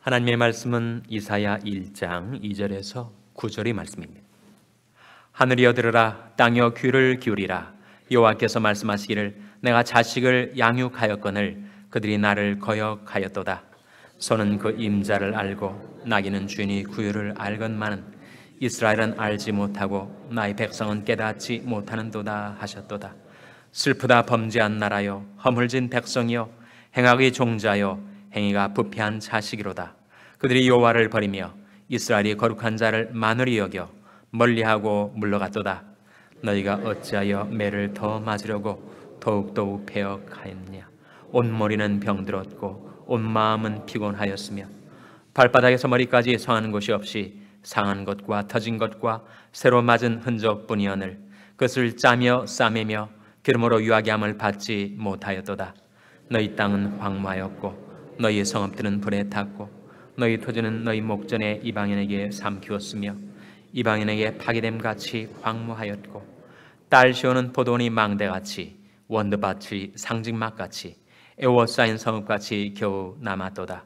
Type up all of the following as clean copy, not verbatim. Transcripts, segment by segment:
하나님의 말씀은 이사야 1장 2절에서 9절의 말씀입니다. 하늘이여 들으라, 땅이여 귀를 기울이라. 여호와께서 말씀하시기를 내가 자식을 양육하였거늘 그들이 나를 거역하였도다. 소는 그 임자를 알고 나귀는 주인이 구유를 알건만은 이스라엘은 알지 못하고 나의 백성은 깨닫지 못하는도다 하셨도다. 슬프다 범죄한 나라여, 허물진 백성이여, 행악의 종자여, 행위가 부패한 자식이로다. 그들이 여호와를 버리며 이스라엘이 거룩한 자를 만으리 여겨 멀리하고 물러갔도다. 너희가 어찌하여 매를 더 맞으려고 더욱더욱 배역하였느냐. 온 머리는 병들었고 온 마음은 피곤하였으며 발바닥에서 머리까지 상하는 곳이 없이 상한 것과 터진 것과 새로 맞은 흔적뿐이오늘 그것을 짜며 싸매며 기름으로 유하게 함을 받지 못하였도다. 너희 땅은 황무하였고 너희 성읍들은 불에 탔고 너희 토지는 너희 목전에 이방인에게 삼키웠으며 이방인에게 파괴됨같이 황무하였고 딸 시오는 포도원이 망대같이 원드밭이 상직막같이 애워싸인 성읍같이 겨우 남았도다.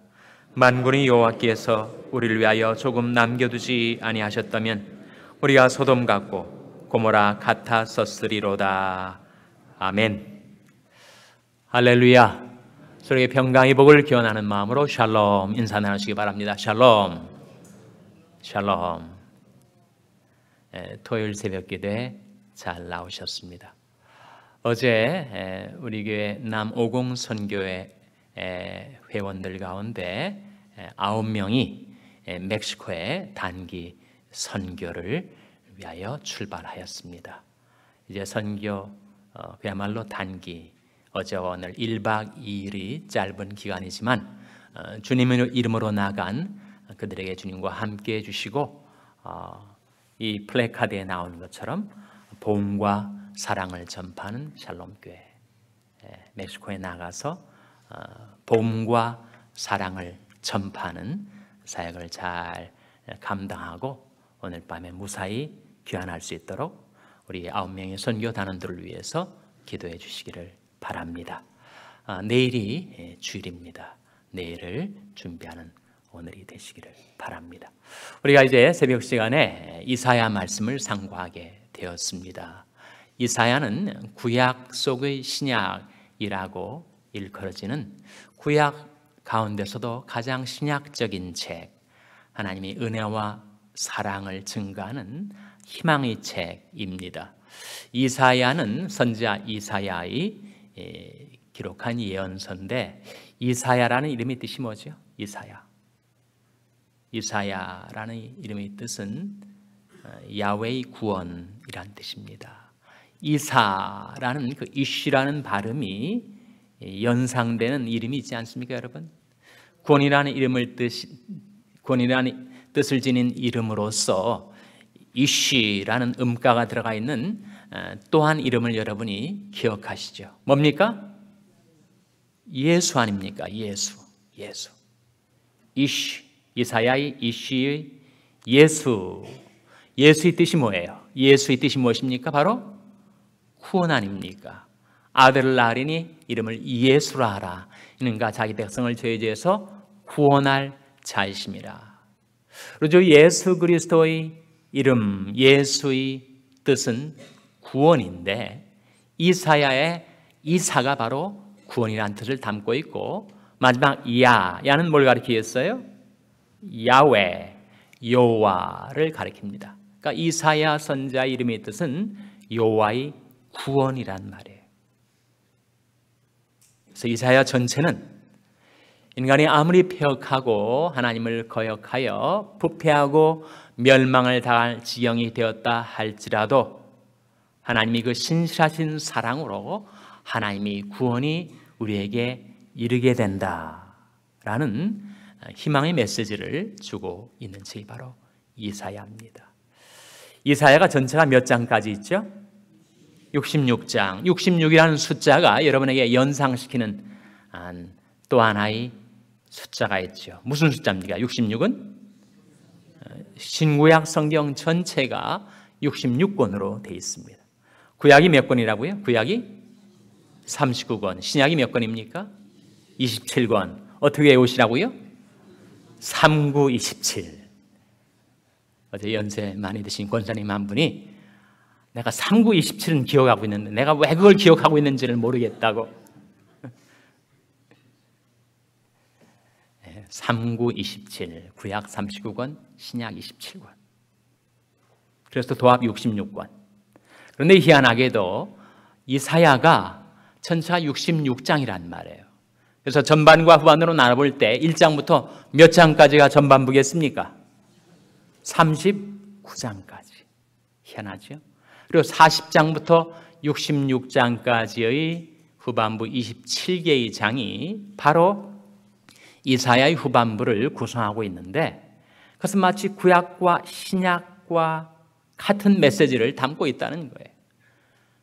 만군의 여호와께서 우리를 위하여 조금 남겨두지 아니하셨다면 우리가 소돔 같고 고모라 같았었으리로다. 아멘. 할렐루야. 서로에게 평강의 복을 기원하는 마음으로 샬롬 인사 나누시기 바랍니다. 샬롬. 샬롬. 토요일 새벽 기도에 잘 나오셨습니다. 어제 우리 교회 남오공 선교회 회원들 가운데 9명이 멕시코에 단기 선교를 위하여 출발하였습니다. 이제 선교 그야말로 단기, 어제와 오늘 1박 2일이 짧은 기간이지만 주님의 이름으로 나간 그들에게 주님과 함께 해주시고 이 플래카드에 나오는 것처럼 복음과 사랑을 전파하는 샬롬교회, 멕시코에 나가서 복음과 사랑을 전파하는 사역을 잘 감당하고 오늘 밤에 무사히 귀환할 수 있도록 우리 9명의 선교 단원들을 위해서 기도해 주시기를 바랍니다. 내일이 주일입니다. 내일을 준비하는 오늘이 되시기를 바랍니다. 우리가 이제 새벽 시간에 이사야 말씀을 상고하게 되었습니다. 이사야는 구약 속의 신약이라고 일컬어지는 구약 가운데서도 가장 신약적인 책, 하나님의 은혜와 사랑을 증가하는 희망의 책입니다. 이사야는 선지자 이사야의 기록한 예언서인데 이사야라는 이름의 뜻이 뭐죠? 이사야라는 이름의 뜻은 야훼의 구원이란 뜻입니다. 이사라는 그 이쉬라는 발음이 연상되는 이름이 있지 않습니까, 여러분? 구원이라는 뜻을 지닌 이름으로서 이쉬라는 음가가 들어가 있는 또한 이름을 여러분이 기억하시죠? 뭡니까? 예수 아닙니까? 예수. 이사야의 이쉬의 예수. 예수의 뜻이 뭐예요? 예수의 뜻이 무엇입니까? 바로 구원 아닙니까? 아들을 낳으리니 이름을 예수라 하라. 이는가 자기 백성을 죄에서 구원할 자이심이라. 그리고 예수 그리스도의 이름, 예수의 뜻은 구원인데 이사야의 이사가 바로 구원이라는 뜻을 담고 있고 마지막 야는 뭘 가리키겠어요? 야훼, 여호와를 가리킵니다. 그러니까 이사야 선지자의 이름의 뜻은 여호와의 구원이란 말이에요. 그래서 이사야 전체는 인간이 아무리 폐역하고 하나님을 거역하여 부패하고 멸망을 당할 지경이 되었다 할지라도 하나님이 그 신실하신 사랑으로 하나님의 구원이 우리에게 이르게 된다라는 희망의 메시지를 주고 있는 책이 바로 이사야입니다. 이사야가 전체가 몇 장까지 있죠? 66장. 66이라는 숫자가 여러분에게 연상시키는 또 하나의 숫자가 있죠. 무슨 숫자입니까? 66은 신구약 성경 전체가 66권으로 되어 있습니다. 구약이 몇 권이라고요? 구약이 39권. 신약이 몇 권입니까? 27권. 어떻게 외우시라고요? 3927. 어제 연세 많이 드신 권사님 한 분이 내가 3927은 기억하고 있는데 내가 왜 그걸 기억하고 있는지를 모르겠다고. 3927, 구약 39권, 신약 27권. 그래서 도합 66권. 그런데 희한하게도 이사야가 전체가 66장이란 말이에요. 그래서 전반과 후반으로 나눠볼 때 1장부터 몇 장까지가 전반부겠습니까? 39장까지. 희한하죠? 그리고 40장부터 66장까지의 후반부 27개의 장이 바로 이사야의 후반부를 구성하고 있는데, 그것은 마치 구약과 신약과 같은 메시지를 담고 있다는 거예요.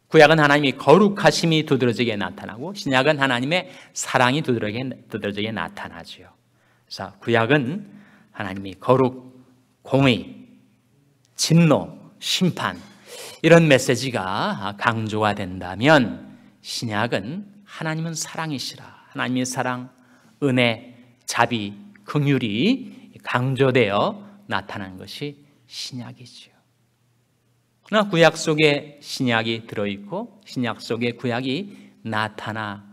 구약은 하나님이 거룩하심이 두드러지게 나타나고 신약은 하나님의 사랑이 두드러지게 나타나죠. 그래서 구약은 하나님이 거룩, 공의, 진노, 심판 이런 메시지가 강조가 된다면, 신약은 하나님은 사랑이시라, 하나님의 사랑, 은혜, 자비, 긍휼이 강조되어 나타나는 것이 신약이지요. 그러나 구약 속에 신약이 들어있고 신약 속에 구약이 나타나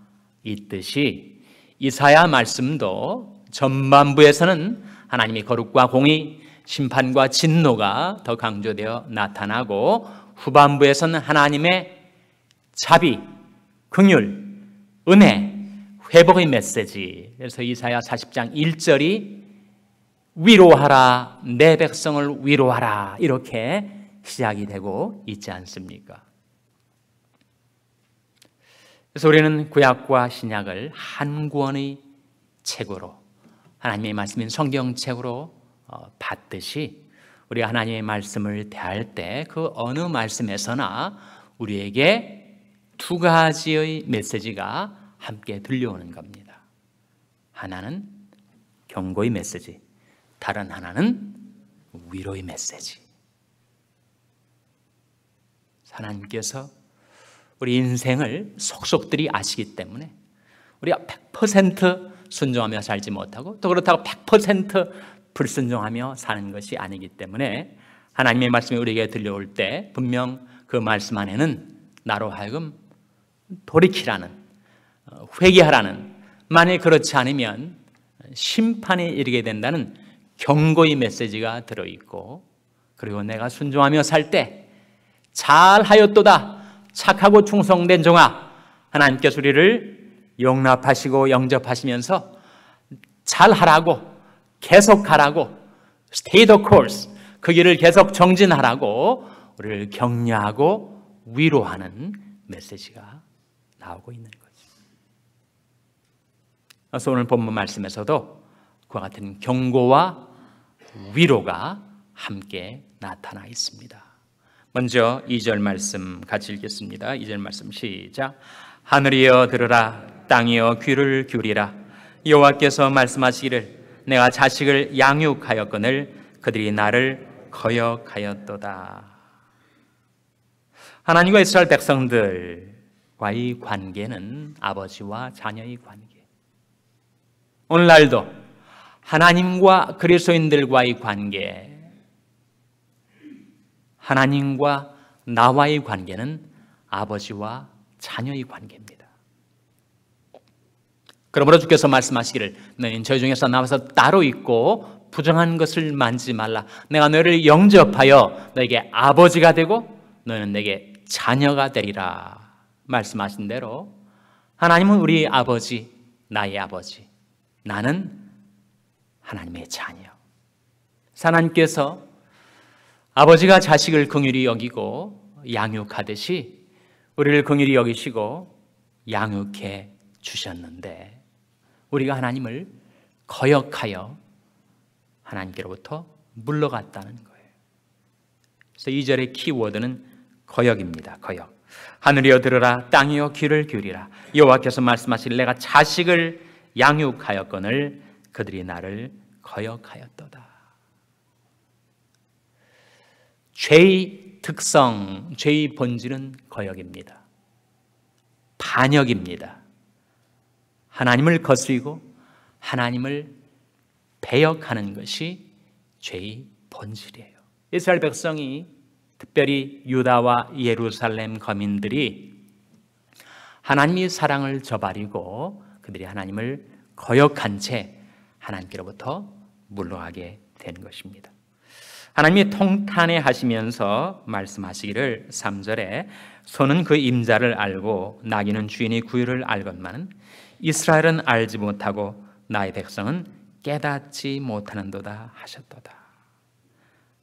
있듯이 이사야 말씀도 전반부에서는 하나님의 거룩과 공의, 심판과 진노가 더 강조되어 나타나고, 후반부에서는 하나님의 자비, 긍휼, 은혜, 회복의 메시지. 그래서 이사야 40장 1절이 위로하라, 내 백성을 위로하라, 이렇게 시작이 되고 있지 않습니까? 그래서 우리는 구약과 신약을 한 권의 책으로, 하나님의 말씀인 성경책으로 받듯이 우리가 하나님의 말씀을 대할 때 그 어느 말씀에서나 우리에게 두 가지의 메시지가 함께 들려오는 겁니다. 하나는 경고의 메시지, 다른 하나는 위로의 메시지. 하나님께서 우리 인생을 속속들이 아시기 때문에 우리가 100% 순종하며 살지 못하고, 또 그렇다고 100% 불순종하며 사는 것이 아니기 때문에 하나님의 말씀이 우리에게 들려올 때 분명 그 말씀 안에는 나로 하여금 돌이키라는, 회개하라는, 만일 그렇지 않으면 심판에 이르게 된다는 경고의 메시지가 들어있고, 그리고 내가 순종하며 살 때 잘하였도다 착하고 충성된 종아, 하나님께서 우리를 용납하시고 영접하시면서 잘하라고, 계속하라고, stay the course, 그 길을 계속 정진하라고 우리를 격려하고 위로하는 메시지가 나오고 있는 거죠. 그래서 오늘 본문 말씀에서도 그와 같은 경고와 위로가 함께 나타나 있습니다. 먼저 2절 말씀 같이 읽겠습니다. 2절 말씀 시작. 하늘이여 들으라, 땅이여 귀를 기울이라. 여호와께서 말씀하시기를 내가 자식을 양육하였거늘 그들이 나를 거역하였도다. 하나님과 이스라엘 백성들과의 관계는 아버지와 자녀의 관계. 오늘날도 하나님과 그리스도인들과의 관계, 하나님과 나와의 관계는 아버지와 자녀의 관계입니다. 그러므로 주께서 말씀하시기를 너희는 저희 중에서 나와서 따로 있고 부정한 것을 만지지 말라. 내가 너희를 영접하여 너에게 아버지가 되고 너희는 내게 자녀가 되리라. 말씀하신 대로 하나님은 우리 아버지, 나의 아버지, 나는 하나님의 자녀. 하나님께서 아버지가 자식을 긍휼히 여기고 양육하듯이 우리를 긍휼히 여기시고 양육해 주셨는데, 우리가 하나님을 거역하여 하나님께로부터 물러갔다는 거예요. 그래서 2절의 키워드는 거역입니다. 거역. 하늘이여 들으라, 땅이여 귀를 기울이라. 여호와께서 말씀하시길 내가 자식을 양육하였거늘 그들이 나를 거역하였도다. 죄의 특성, 죄의 본질은 거역입니다. 반역입니다. 하나님을 거스리고 하나님을 배역하는 것이 죄의 본질이에요. 이스라엘 백성이, 특별히 유다와 예루살렘 거민들이 하나님의 사랑을 저버리고 그들이 하나님을 거역한 채 하나님께로부터 물러가게 된 것입니다. 하나님이 통탄해 하시면서 말씀하시기를 3절에 소는 그 임자를 알고 나귀는 주인의 구유를 알건만은 이스라엘은 알지 못하고 나의 백성은 깨닫지 못하는도다 하셨도다.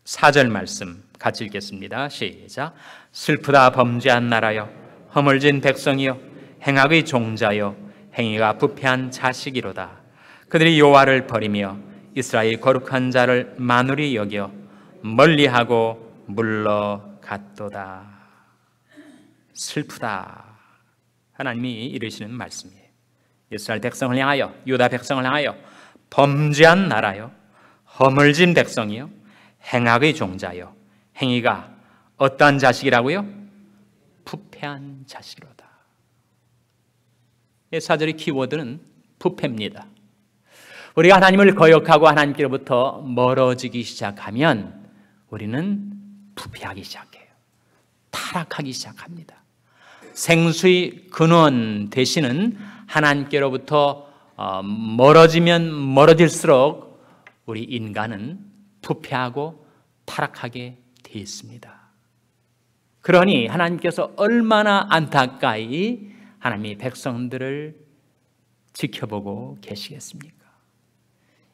4절 말씀 같이 읽겠습니다. 시작. 슬프다 범죄한 나라여, 허물진 백성이여, 행악의 종자여, 행위가 부패한 자식이로다. 그들이 여호와를 버리며 이스라엘 거룩한 자를 만홀히 여겨 멀리하고 물러갔도다. 슬프다. 하나님이 이르시는 말씀이에요. 이스라엘 백성을 향하여, 유다 백성을 향하여 범죄한 나라여, 허물진 백성이여, 행악의 종자여, 행위가 어떠한 자식이라고요? 부패한 자식이로다. 이 4절의 키워드는 부패입니다. 우리가 하나님을 거역하고 하나님께로부터 멀어지기 시작하면 우리는 부패하기 시작해요. 타락하기 시작합니다. 생수의 근원 되시는 하나님께로부터 멀어지면 멀어질수록 우리 인간은 부패하고 타락하게 되어 있습니다. 그러니 하나님께서 얼마나 안타까이 하나님의 백성들을 지켜보고 계시겠습니까?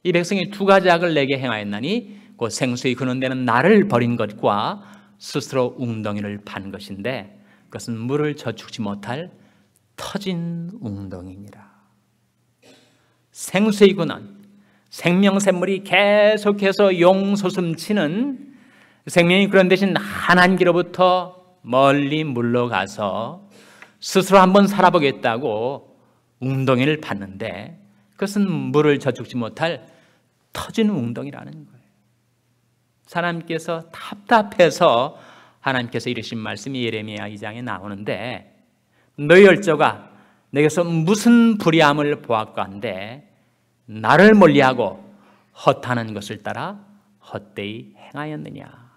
이 백성이 두 가지 악을 내게 행하였나니 곧 생수의 근원되는 나를 버린 것과 스스로 웅덩이를 판 것인데 그것은 물을 저축지 못할 터진 웅덩이니라. 생수의 근원, 생명샘물이 계속해서 용솟음치는 생명이 그런 대신 하나님께로부터 멀리 물러가서 스스로 한번 살아보겠다고 웅덩이를 팠는데 그것은 물을 저축지 못할 터진 웅덩이라는 거예요. 하나님께서 답답해서 하나님께서 이르신 말씀이 예레미야 2장에 나오는데 너희 열조가 내게서 무슨 불의함을 보았건대 나를 멀리하고 헛하는 것을 따라 헛되이 행하였느냐.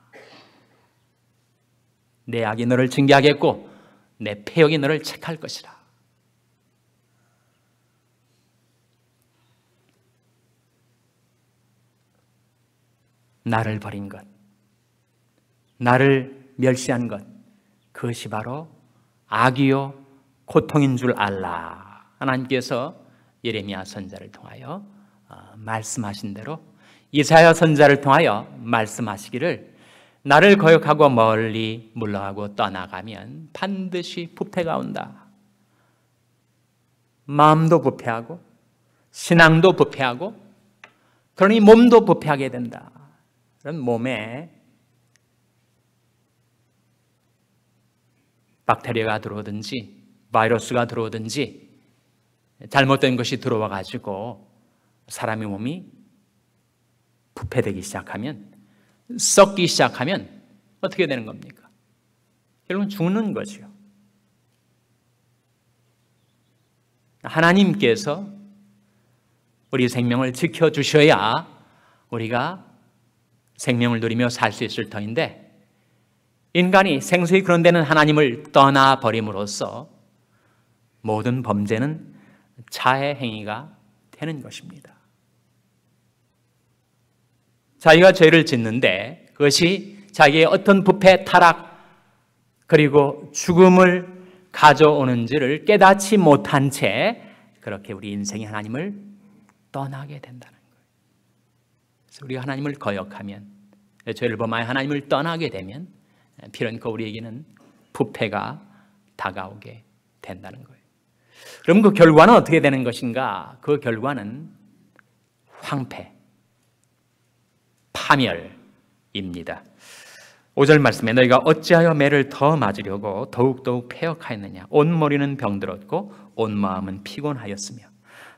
내 악이 너를 징계하겠고 내 패역이 너를 책할 것이라. 나를 버린 것, 나를 멸시한 것, 그것이 바로 악이요 고통인 줄 알라. 하나님께서 예레미야 선지자를 통하여 말씀하신 대로 이사야 선지자를 통하여 말씀하시기를 나를 거역하고 멀리 물러가고 떠나가면 반드시 부패가 온다. 마음도 부패하고 신앙도 부패하고 그러니 몸도 부패하게 된다. 그런 몸에 박테리아가 들어오든지 바이러스가 들어오든지 잘못된 것이 들어와 가지고 사람의 몸이 부패되기 시작하면, 썩기 시작하면 어떻게 되는 겁니까? 결국은 죽는 거죠. 하나님께서 우리 생명을 지켜주셔야 우리가 생명을 누리며 살 수 있을 터인데 인간이 생수의 근원되는 하나님을 떠나버림으로써 모든 범죄는 자해 행위가 되는 것입니다. 자기가 죄를 짓는데 그것이 자기의 어떤 부패, 타락 그리고 죽음을 가져오는지를 깨닫지 못한 채 그렇게 우리 인생이 하나님을 떠나게 된다는 거예요. 그래서 우리가 하나님을 거역하면, 죄를 범하여 하나님을 떠나게 되면 필연코 우리에게는 부패가 다가오게 된다는 거예요. 그럼 그 결과는 어떻게 되는 것인가? 그 결과는 황폐, 파멸입니다. 5절 말씀에 너희가 어찌하여 매를 더 맞으려고 더욱더욱 패역하였느냐. 온 머리는 병들었고 온 마음은 피곤하였으며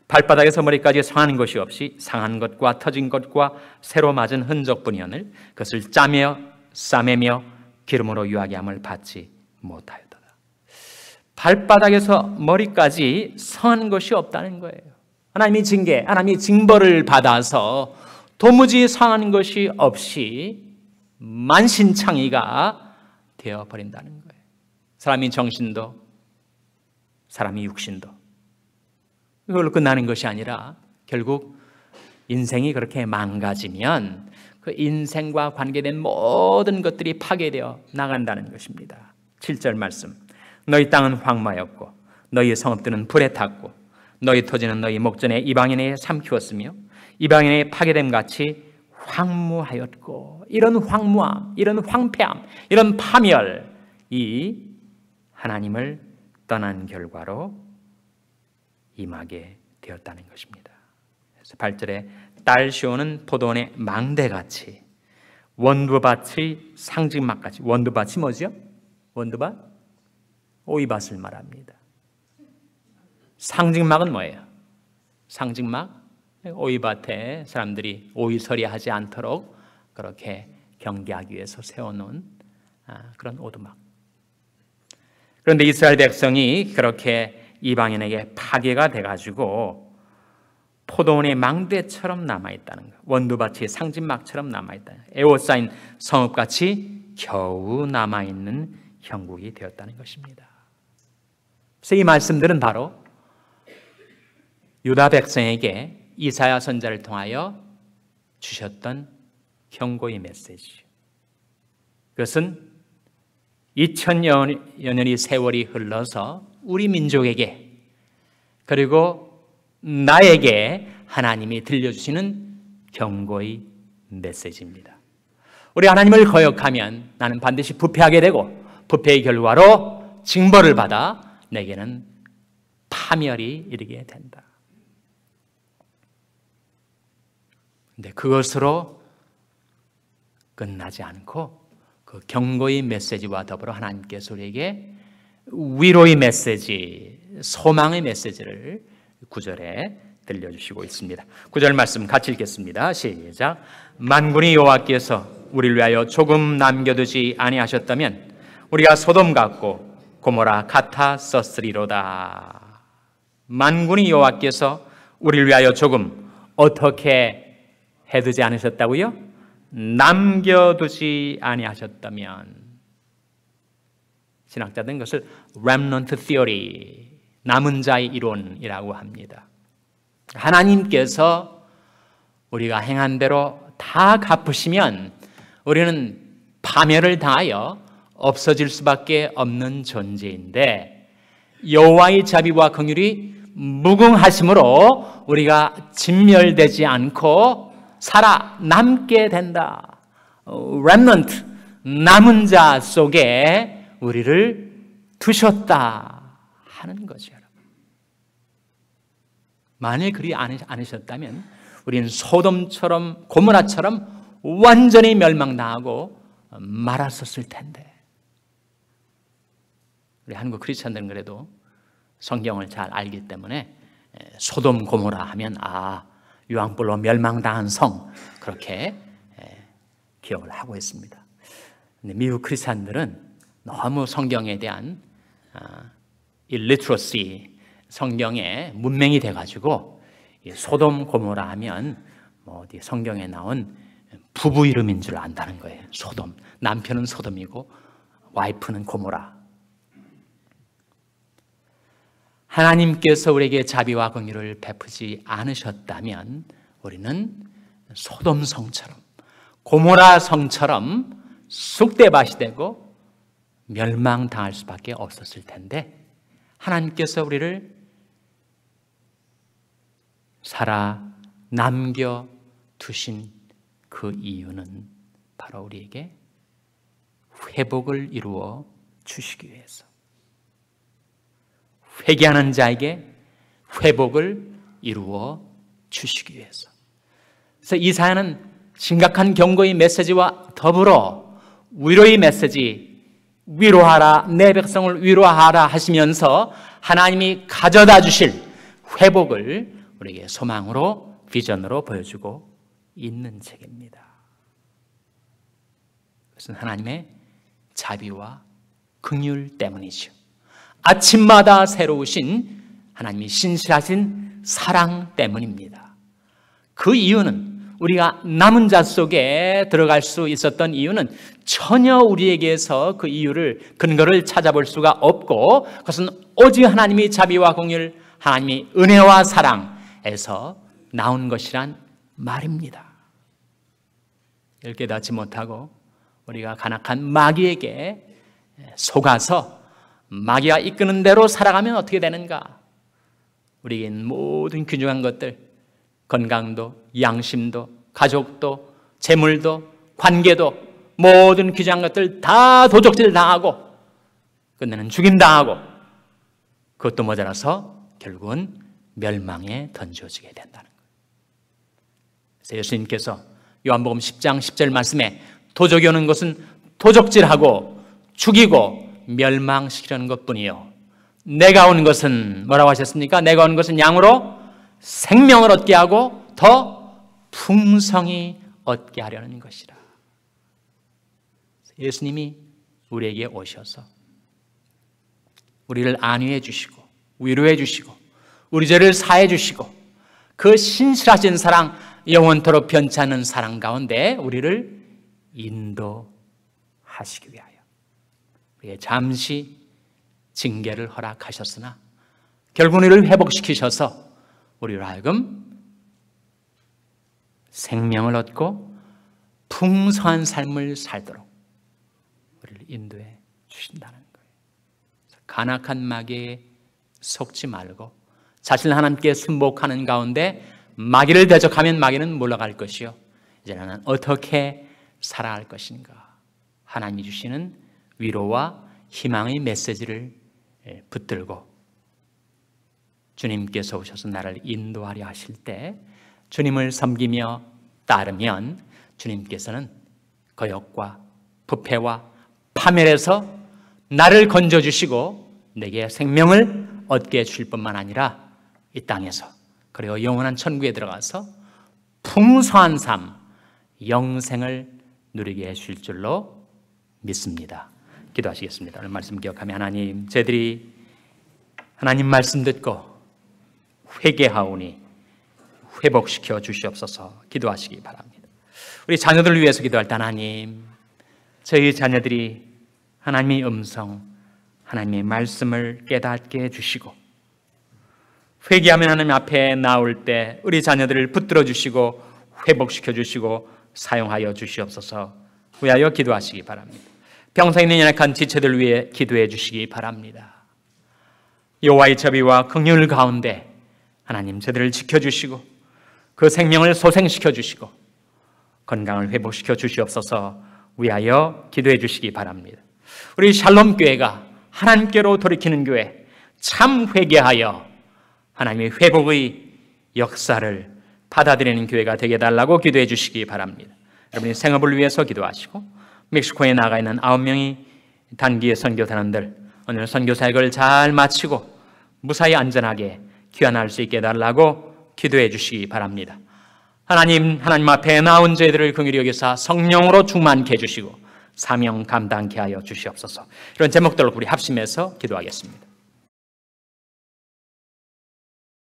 발바닥에서 머리까지 상한 것이 없이 상한 것과 터진 것과 새로 맞은 흔적뿐이오늘 그것을 짜며 싸매며 기름으로 유하게 함을 받지 못하였도다. 발바닥에서 머리까지 상한 것이 없다는 거예요. 하나님이 징계, 하나님이 징벌을 받아서 도무지 상하는 것이 없이 만신창이가 되어버린다는 거예요. 사람이 정신도 사람이 육신도 그걸로 끝나는 것이 아니라 결국 인생이 그렇게 망가지면 그 인생과 관계된 모든 것들이 파괴되어 나간다는 것입니다. 7절 말씀, 너희 땅은 황무하였고 너희 성읍들은 불에 탔고 너희 토지는 너희 목전에 이방인에 삼키웠으며 이방인의 파괴됨 같이 황무하였고, 이런 황무함, 이런 황폐함, 이런 파멸이 하나님을 떠난 결과로 임하게 되었다는 것입니다. 그래서 8절에 딸 시온은 포도원의 망대같이 원두밭의 상징막같이, 원두밭이 뭐죠? 원두밭? 오이밭을 말합니다. 상징막은 뭐예요? 상징막? 오이밭에 사람들이 오이설이 하지 않도록 그렇게 경계하기 위해서 세워놓은 그런 오두막. 그런데 이스라엘 백성이 그렇게 이방인에게 파괴가 돼가지고 포도원의 망대처럼 남아있다는 거예요. 원두밭이 상징막처럼 남아있다는 거예요. 에워싸인 성읍같이 겨우 남아있는 형국이 되었다는 것입니다. 그래서 이 말씀들은 바로 유다 백성에게 이사야 선지자를 통하여 주셨던 경고의 메시지. 그것은 2000여 년의 세월이 흘러서 우리 민족에게 그리고 나에게 하나님이 들려주시는 경고의 메시지입니다. 우리 하나님을 거역하면 나는 반드시 부패하게 되고 부패의 결과로 징벌을 받아 내게는 파멸이 이르게 된다. 근데 그것으로 끝나지 않고 그 경고의 메시지와 더불어 하나님께서 우리에게 위로의 메시지, 소망의 메시지를 9절에 들려주시고 있습니다. 9절 말씀 같이 읽겠습니다. 시작. 만군의 여호와께서 우리를 위하여 조금 남겨두지 아니하셨다면 우리가 소돔 같고 고모라 같았었으리로다. 만군의 여호와께서 우리를 위하여 조금 어떻게 해두지 않으셨다고요? 남겨두지 아니하셨다면. 신학자들은 그것을 remnant theory, 남은 자의 이론이라고 합니다. 하나님께서 우리가 행한 대로 다 갚으시면 우리는 파멸을 당하여 없어질 수밖에 없는 존재인데, 여호와의 자비와 긍휼이 무궁하심으로 우리가 진멸되지 않고 살아남게 된다. remnant, 남은 자 속에 우리를 두셨다 하는 거죠. 만일 그리 않으셨다면 우리는 소돔처럼 고모라처럼 완전히 멸망당하고 말았었을 텐데. 우리 한국 크리스천들은 그래도 성경을 잘 알기 때문에 소돔 고모라 하면 유황불로 멸망당한 성, 그렇게 기억을 하고 있습니다. 근데 미국 크리스천들은 너무 성경에 대한 illiteracy, 성경에 문맹이 돼가지고 소돔 고모라 하면 어디 성경에 나온 부부 이름인 줄 안다는 거예요. 소돔, 남편은 소돔이고 와이프는 고모라. 하나님께서 우리에게 자비와 긍휼을 베푸지 않으셨다면 우리는 소돔 성처럼 고모라 성처럼 쑥대밭이 되고 멸망당할 수밖에 없었을 텐데, 하나님께서 우리를 살아 남겨두신 그 이유는 바로 우리에게 회복을 이루어 주시기 위해서, 회개하는 자에게 회복을 이루어 주시기 위해서. 그래서 이사야는 심각한 경고의 메시지와 더불어 위로의 메시지, 위로하라, 내 백성을 위로하라 하시면서 하나님이 가져다 주실 회복을 우리에게 소망으로, 비전으로 보여주고 있는 책입니다. 그것은 하나님의 자비와 긍휼 때문이죠. 아침마다 새로우신 하나님이 신실하신 사랑 때문입니다. 그 이유는 우리가 남은 자 속에 들어갈 수 있었던 이유는 전혀 우리에게서 그 이유를 근거를 찾아볼 수가 없고 그것은 오직 하나님이 자비와 공의를 하나님이 은혜와 사랑에서 나온 것이란 말입니다. 이걸 깨닫지 못하고 우리가 간악한 마귀에게 속아서 마귀가 이끄는 대로 살아가면 어떻게 되는가? 우리에겐 모든 귀중한 것들, 건강도, 양심도, 가족도, 재물도, 관계도 모든 귀중한 것들 다 도적질 당하고 끝내는 죽임당하고 그것도 모자라서 결국은 멸망에 던져지게 된다는 거예요. 그래서 예수님께서 요한복음 10장 10절 말씀에 도적이 오는 것은 도적질하고 죽이고 멸망시키려는 것뿐이요 내가 온 것은 뭐라고 하셨습니까? 내가 온 것은 양으로 생명을 얻게 하고 더 풍성히 얻게 하려는 것이라. 예수님이 우리에게 오셔서 우리를 안위해 주시고 위로해 주시고 우리 죄를 사해 주시고 그 신실하신 사랑, 영원토록 변치 않는 사랑 가운데 우리를 인도하시기 위하여 우리의 잠시 징계를 허락하셨으나 결국 우리를 회복시키셔서 우리로 하여금 생명을 얻고 풍성한 삶을 살도록 우리를 인도해 주신다는 거예요. 간악한 마귀에 속지 말고 자신을 하나님께 순복하는 가운데 마귀를 대적하면 마귀는 물러갈 것이요 이제 나는 어떻게 살아갈 것인가? 하나님이 주시는 위로와 희망의 메시지를 붙들고 주님께서 오셔서 나를 인도하려 하실 때 주님을 섬기며 따르면 주님께서는 거역과 부패와 파멸에서 나를 건져주시고 내게 생명을 얻게 해주실 뿐만 아니라 이 땅에서 그리고 영원한 천국에 들어가서 풍성한 삶, 영생을 누리게 해주실 줄로 믿습니다. 기도하시겠습니다. 오늘 말씀 기억하며 하나님, 저희들이 하나님 말씀 듣고 회개하오니 회복시켜 주시옵소서. 기도하시기 바랍니다. 우리 자녀들을 위해서 기도할 때 하나님, 저희 자녀들이 하나님의 음성, 하나님의 말씀을 깨닫게 해주시고 회개하면 하나님 앞에 나올 때 우리 자녀들을 붙들어 주시고 회복시켜 주시고 사용하여 주시옵소서. 위하여 기도하시기 바랍니다. 병상에 있는 연약한 지체들 위해 기도해 주시기 바랍니다. 여호와의 자비와 긍휼 가운데 하나님 저들을 지켜주시고 그 생명을 소생시켜 주시고 건강을 회복시켜 주시옵소서. 위하여 기도해 주시기 바랍니다. 우리 샬롬 교회가 하나님께로 돌이키는 교회, 참 회개하여 하나님의 회복의 역사를 받아들이는 교회가 되게 해달라고 기도해 주시기 바랍니다. 여러분이 생업을 위해서 기도하시고 멕시코에 나가 있는 9명의 단기 선교단원들 오늘 선교 사역을 잘 마치고 무사히 안전하게 귀환할 수 있게 해달라고 기도해 주시기 바랍니다. 하나님 앞에 나온 저희들을 긍휼히 여기사 성령으로 충만케 해주시고 사명 감당케 하여 주시옵소서. 이런 제목들로 우리 합심해서 기도하겠습니다.